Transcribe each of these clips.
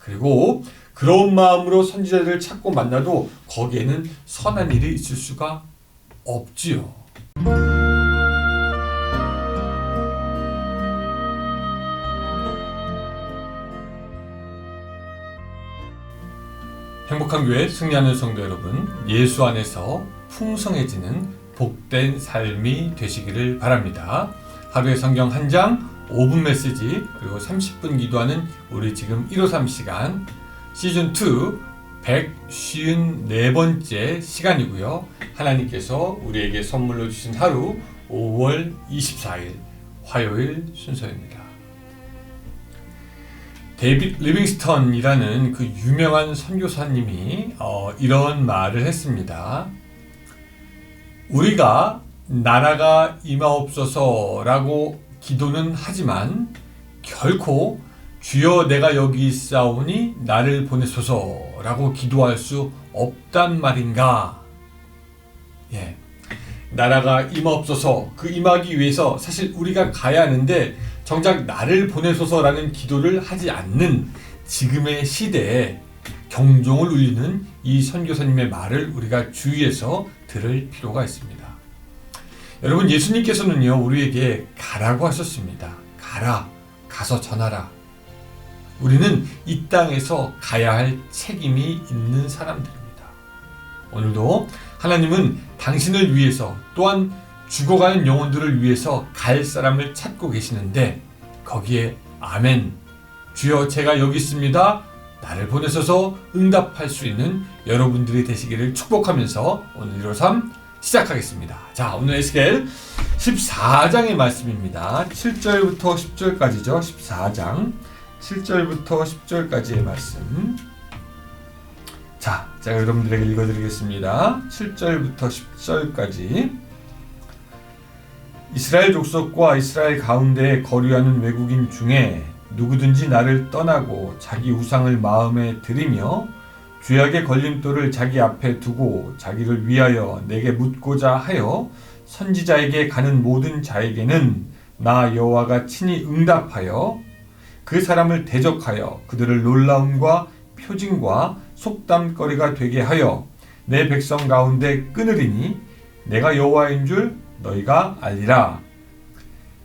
그리고 그런 마음으로 선지자들을 찾고 만나도 거기에는 선한 일이 있을 수가 없지요. 행복한 교회 승리하는 성도 여러분, 예수 안에서 풍성해지는 복된 삶이 되시기를 바랍니다. 하루에 성경 한 장, 5분 메시지, 그리고 30분 기도하는 우리 지금 153 시간, 시즌2 154번째 시간이고요. 하나님께서 우리에게 선물로 주신 하루 5월 24일 화요일 순서입니다. 데이빗 리빙스턴이라는 그 유명한 선교사님이 이런 말을 했습니다. 우리가 나라가 임하옵소서라고 기도는 하지만 결코 주여 내가 여기 있사오니 나를 보내소서라고 기도할 수 없단 말인가. 예, 나라가 임하옵소서, 그 임하기 위해서 사실 우리가 가야 하는데 정작 나를 보내소서라는 기도를 하지 않는 지금의 시대에 경종을 울리는 이 선교사님의 말을 우리가 주의해서 들을 필요가 있습니다. 여러분, 예수님께서는요, 우리에게 가라고 하셨습니다. 가라, 가서 전하라. 우리는 이 땅에서 가야 할 책임이 있는 사람들입니다. 오늘도 하나님은 당신을 위해서, 또한 죽어가는 영혼들을 위해서 갈 사람을 찾고 계시는데, 거기에 아멘, 주여 제가 여기 있습니다, 나를 보내셔서 응답할 수 있는 여러분들이 되시기를 축복하면서 오늘 153 시작하겠습니다. 자, 오늘 에스겔 14장의 말씀입니다. 7절부터 10절까지죠. 14장 7절부터 10절까지의 말씀. 자, 제가 여러분들에게 읽어드리겠습니다. 7절부터 10절까지. 이스라엘 족속과 이스라엘 가운데에 거류하는 외국인 중에 누구든지 나를 떠나고 자기 우상을 마음에 들이며 죄악의 걸림돌을 자기 앞에 두고 자기를 위하여 내게 묻고자 하여 선지자에게 가는 모든 자에게는 나 여호와가 친히 응답하여 그 사람을 대적하여 그들을 놀라움과 표징과 속담거리가 되게 하여 내 백성 가운데 끊으리니 내가 여호와인 줄 너희가 알리라.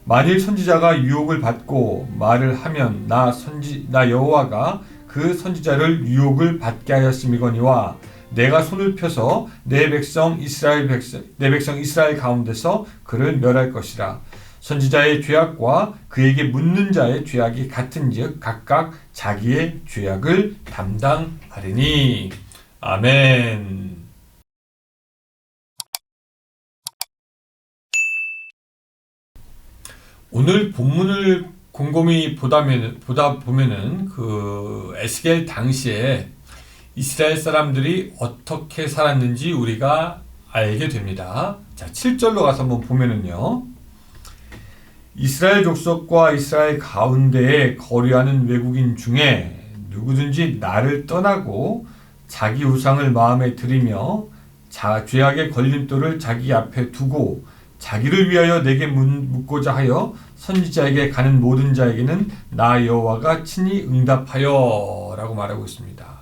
만일 선지자가 유혹을 받고 말을 하면 나 여호와가 그 선지자를 유혹을 받게 하였음이거니와 내가 손을 펴서 내 백성 이스라엘 가운데서 그를 멸할 것이라. 선지자의 죄악과 그에게 묻는 자의 죄악이 같은즉 각각 자기의 죄악을 담당하리니. 아멘. 오늘 본문을 곰곰이 보다 보면은 그 에스겔 당시에 이스라엘 사람들이 어떻게 살았는지 우리가 알게 됩니다. 자, 7절로 가서 한번 보면은요. 이스라엘 족속과 이스라엘 가운데에 거류하는 외국인 중에 누구든지 나를 떠나고 자기 우상을 마음에 들이며 죄악의 걸림돌을 자기 앞에 두고 자기를 위하여 내게 묻고자 하여 선지자에게 가는 모든 자에게는 나 여호와가 친히 응답하여 라고 말하고 있습니다.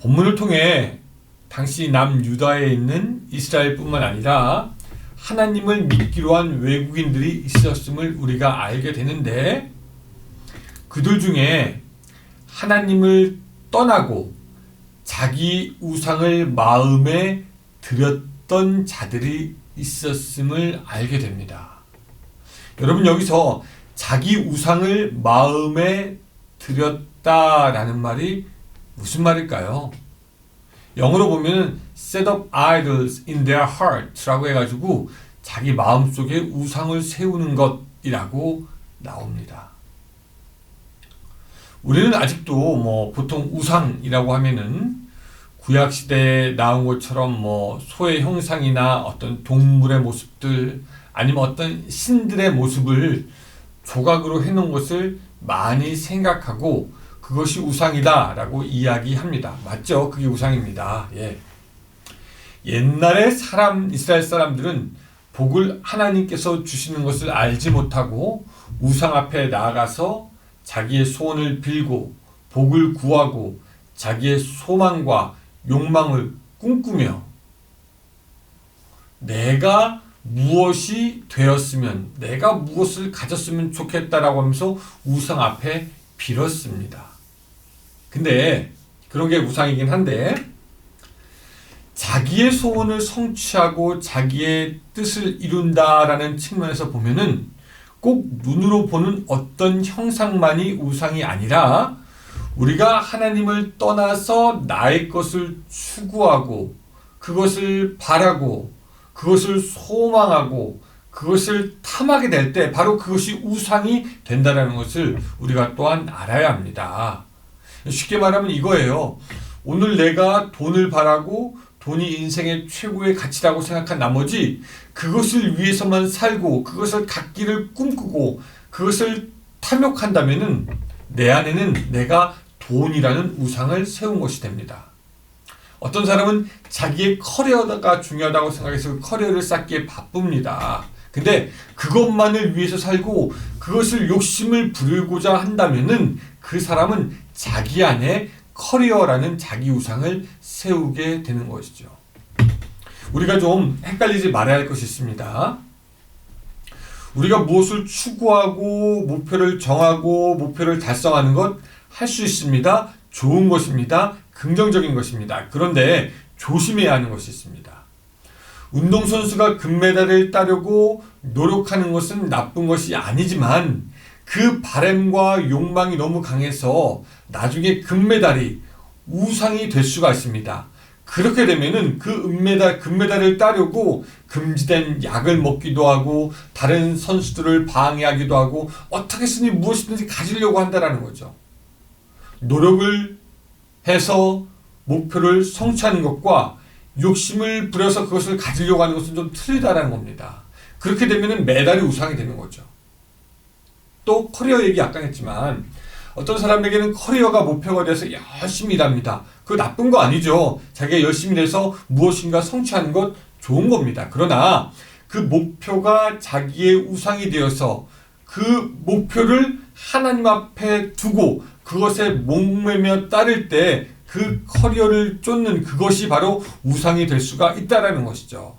본문을 통해 당시 남유다에 있는 이스라엘뿐만 아니라 하나님을 믿기로 한 외국인들이 있었음을 우리가 알게 되는데, 그들 중에 하나님을 떠나고 자기 우상을 마음에 들였던 자들이 있었음을 알게 됩니다. 여러분, 여기서 자기 우상을 마음에 들였다라는 말이 무슨 말일까요? 영어로 보면 set up idols in their heart라고 해가지고 자기 마음속에 우상을 세우는 것이라고 나옵니다. 우리는 아직도 보통 우상이라고 하면은 구약시대에 나온 것처럼 소의 형상이나 어떤 동물의 모습들, 아니면 어떤 신들의 모습을 조각으로 해놓은 것을 많이 생각하고 그것이 우상이다 라고 이야기합니다. 맞죠? 그게 우상입니다. 예. 옛날에 이스라엘 사람들은 복을 하나님께서 주시는 것을 알지 못하고 우상 앞에 나아가서 자기의 소원을 빌고 복을 구하고 자기의 소망과 욕망을 꿈꾸며 내가 무엇이 되었으면, 내가 무엇을 가졌으면 좋겠다라고 하면서 우상 앞에 빌었습니다. 근데 그런 게 우상이긴 한데, 자기의 소원을 성취하고 자기의 뜻을 이룬다라는 측면에서 보면은 꼭 눈으로 보는 어떤 형상만이 우상이 아니라, 우리가 하나님을 떠나서 나의 것을 추구하고 그것을 바라고 그것을 소망하고 그것을 탐하게 될 때 바로 그것이 우상이 된다는 것을 우리가 또한 알아야 합니다. 쉽게 말하면 이거예요. 오늘 내가 돈을 바라고 돈이 인생의 최고의 가치라고 생각한 나머지 그것을 위해서만 살고 그것을 갖기를 꿈꾸고 그것을 탐욕한다면은 내 안에는 내가 돈이라는 우상을 세운 것이 됩니다. 어떤 사람은 자기의 커리어가 중요하다고 생각해서 그 커리어를 쌓기에 바쁩니다. 근데 그것만을 위해서 살고 그것을 욕심을 부리고자 한다면은 그 사람은 자기 안에 커리어라는 자기 우상을 세우게 되는 것이죠. 우리가 좀 헷갈리지 말아야 할 것이 있습니다. 우리가 무엇을 추구하고 목표를 정하고 목표를 달성하는 것 할 수 있습니다. 좋은 것입니다. 긍정적인 것입니다. 그런데 조심해야 하는 것이 있습니다. 운동선수가 금메달을 따려고 노력하는 것은 나쁜 것이 아니지만 그 바람과 욕망이 너무 강해서 나중에 금메달이 우상이 될 수가 있습니다. 그렇게 되면은 그 금메달을 따려고 금지된 약을 먹기도 하고 다른 선수들을 방해하기도 하고 어떻게 쓰니 무엇이든지 가지려고 한다라는 거죠. 노력을 해서 목표를 성취하는 것과 욕심을 부려서 그것을 가지려고 하는 것은 좀 틀리다라는 겁니다. 그렇게 되면 메달이 우상이 되는 거죠. 또 커리어 얘기 아까 했지만 어떤 사람에게는 커리어가 목표가 돼서 열심히 일합니다. 그거 나쁜 거 아니죠. 자기가 열심히 해서 무엇인가 성취하는 것 좋은 겁니다. 그러나 그 목표가 자기의 우상이 되어서 그 목표를 하나님 앞에 두고 그것에 목매며 따를 때 그 커리어를 쫓는 그것이 바로 우상이 될 수가 있다라는 것이죠.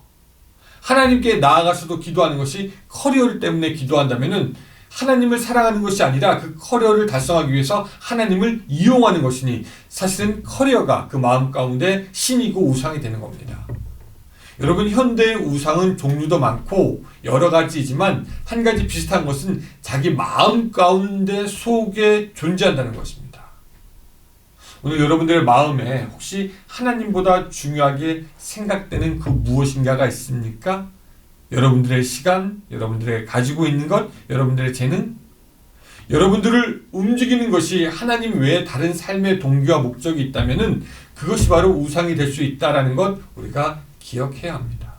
하나님께 나아가서도 기도하는 것이 커리어 때문에 기도한다면은 하나님을 사랑하는 것이 아니라 그 커리어를 달성하기 위해서 하나님을 이용하는 것이니 사실은 커리어가 그 마음 가운데 신이고 우상이 되는 겁니다. 여러분, 현대의 우상은 종류도 많고 여러 가지이지만 한 가지 비슷한 것은 자기 마음 가운데 속에 존재한다는 것입니다. 오늘 여러분들의 마음에 혹시 하나님보다 중요하게 생각되는 그 무엇인가가 있습니까? 여러분들의 시간, 여러분들의 가지고 있는 것, 여러분들의 재능, 여러분들을 움직이는 것이 하나님 외에 다른 삶의 동기와 목적이 있다면은 그것이 바로 우상이 될 수 있다라는 것 우리가 기억해야 합니다.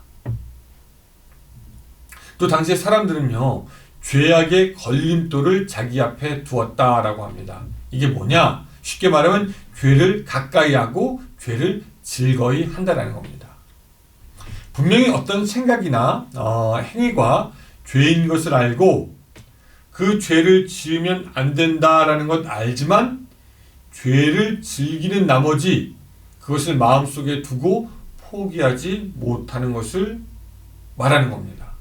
또 당시의 사람들은요, 죄악의 걸림돌을 자기 앞에 두었다라고 합니다. 이게 뭐냐? 쉽게 말하면 죄를 가까이 하고 죄를 즐거이 한다라는 겁니다. 분명히 어떤 생각이나 행위가 죄인 것을 알고 그 죄를 지으면 안 된다라는 것 알지만 죄를 즐기는 나머지 그것을 마음속에 두고 포기하지 못하는 것을 말하는 겁니다.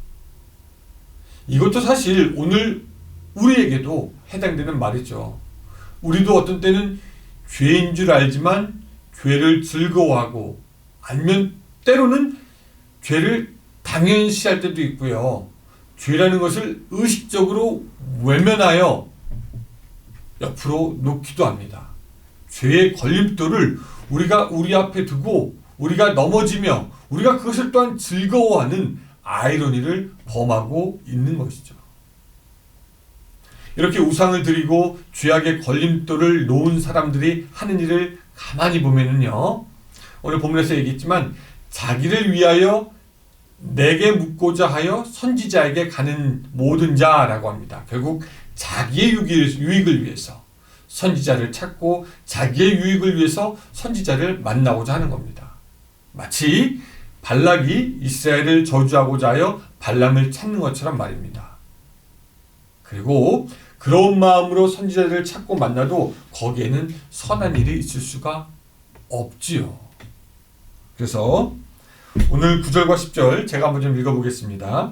이것도 사실 오늘 우리에게도 해당되는 말이죠. 우리도 어떤 때는 죄인 줄 알지만 죄를 즐거워하고 아니면 때로는 죄를 당연시할 때도 있고요. 죄라는 것을 의식적으로 외면하여 옆으로 놓기도 합니다. 죄의 걸림돌을 우리가 우리 앞에 두고 우리가 넘어지며 우리가 그것을 또한 즐거워하는 아이러니를 범하고 있는 것이죠. 이렇게 우상을 드리고 죄악의 걸림돌을 놓은 사람들이 하는 일을 가만히 보면은요, 오늘 본문에서 얘기했지만 자기를 위하여 내게 묻고자 하여 선지자에게 가는 모든 자라고 합니다. 결국 자기의 유익을 위해서 선지자를 찾고 자기의 유익을 위해서 선지자를 만나고자 하는 겁니다. 마치 발락이 이스라엘을 저주하고자 하여 발람을 찾는 것처럼 말입니다. 그리고 그런 마음으로 선지자들을 찾고 만나도 거기에는 선한 일이 있을 수가 없지요. 그래서 오늘 9절과 10절 제가 한번 좀 읽어보겠습니다.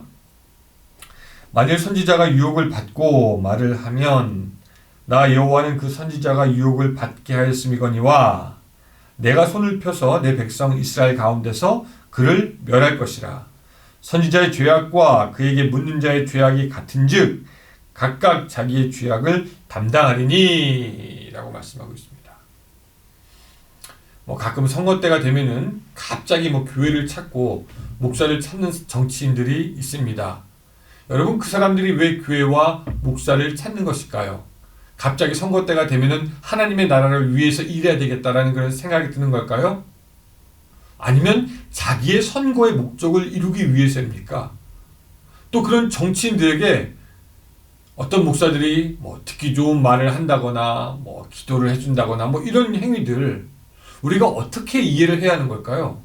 만일 선지자가 유혹을 받고 말을 하면 나 여호와는 그 선지자가 유혹을 받게 하였음이거니와 내가 손을 펴서 내 백성 이스라엘 가운데서 그를 멸할 것이라. 선지자의 죄악과 그에게 묻는 자의 죄악이 같은즉 각각 자기의 죄악을 담당하리니 라고 말씀하고 있습니다. 가끔 선거 때가 되면은 갑자기 교회를 찾고 목사를 찾는 정치인들이 있습니다. 여러분, 그 사람들이 왜 교회와 목사를 찾는 것일까요? 갑자기 선거 때가 되면은 하나님의 나라를 위해서 일해야 되겠다라는 그런 생각이 드는 걸까요? 아니면 자기의 선거의 목적을 이루기 위해서입니까? 또 그런 정치인들에게 어떤 목사들이 듣기 좋은 말을 한다거나 기도를 해준다거나 이런 행위들 우리가 어떻게 이해를 해야 하는 걸까요?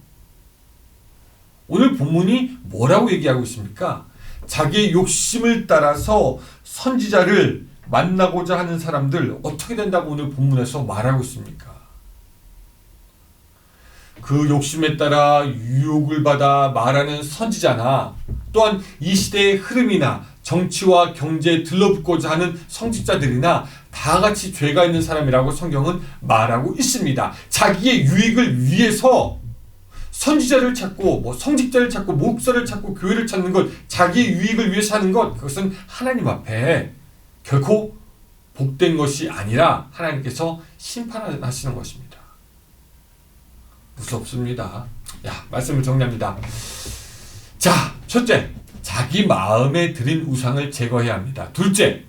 오늘 본문이 뭐라고 얘기하고 있습니까? 자기의 욕심을 따라서 선지자를 만나고자 하는 사람들 어떻게 된다고 오늘 본문에서 말하고 있습니까? 그 욕심에 따라 유혹을 받아 말하는 선지자나 또한 이 시대의 흐름이나 정치와 경제에 들러붙고자 하는 성직자들이나 다 같이 죄가 있는 사람이라고 성경은 말하고 있습니다. 자기의 유익을 위해서 선지자를 찾고 성직자를 찾고 목사를 찾고 교회를 찾는 것, 자기의 유익을 위해서 하는 것, 그것은 하나님 앞에 결코 복된 것이 아니라 하나님께서 심판하시는 것입니다. 무섭습니다. 말씀을 정리합니다. 자, 첫째, 자기 마음에 들인 우상을 제거해야 합니다. 둘째,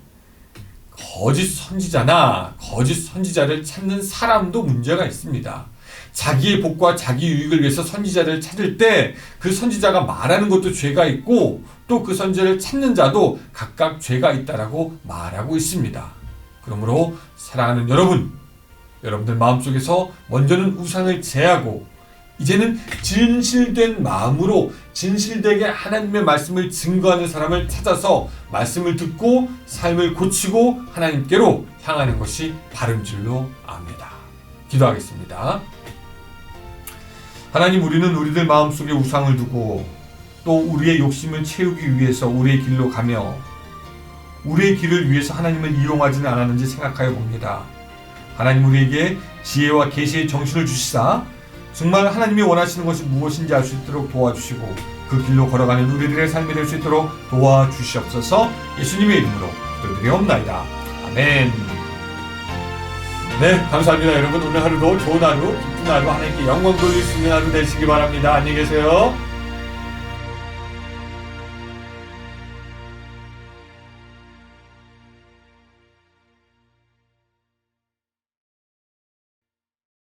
거짓 선지자나 거짓 선지자를 찾는 사람도 문제가 있습니다. 자기의 복과 자기 유익을 위해서 선지자를 찾을 때 그 선지자가 말하는 것도 죄가 있고 또 그 선지자를 찾는 자도 각각 죄가 있다라고 말하고 있습니다. 그러므로 사랑하는 여러분들 마음속에서 먼저는 우상을 제하고 이제는 진실된 마음으로 진실되게 하나님의 말씀을 증거하는 사람을 찾아서 말씀을 듣고 삶을 고치고 하나님께로 향하는 것이 바른 줄로 압니다. 기도하겠습니다. 하나님, 우리는 우리들 마음속에 우상을 두고 또 우리의 욕심을 채우기 위해서 우리의 길로 가며 우리의 길을 위해서 하나님을 이용하지는 않았는지 생각하여 봅니다. 하나님, 우리에게 지혜와 계시의 정신을 주시사 정말 하나님이 원하시는 것이 무엇인지 알 수 있도록 도와주시고 그 길로 걸어가는 우리들의 삶이 될 수 있도록 도와주시옵소서. 예수님의 이름으로 기도드리옵나이다. 아멘. 네, 감사합니다. 여러분, 오늘 하루도 좋은 하루, 기쁜 하루, 하나님께 영광 돌릴 수 있는 하루 되시기 바랍니다. 안녕히 계세요.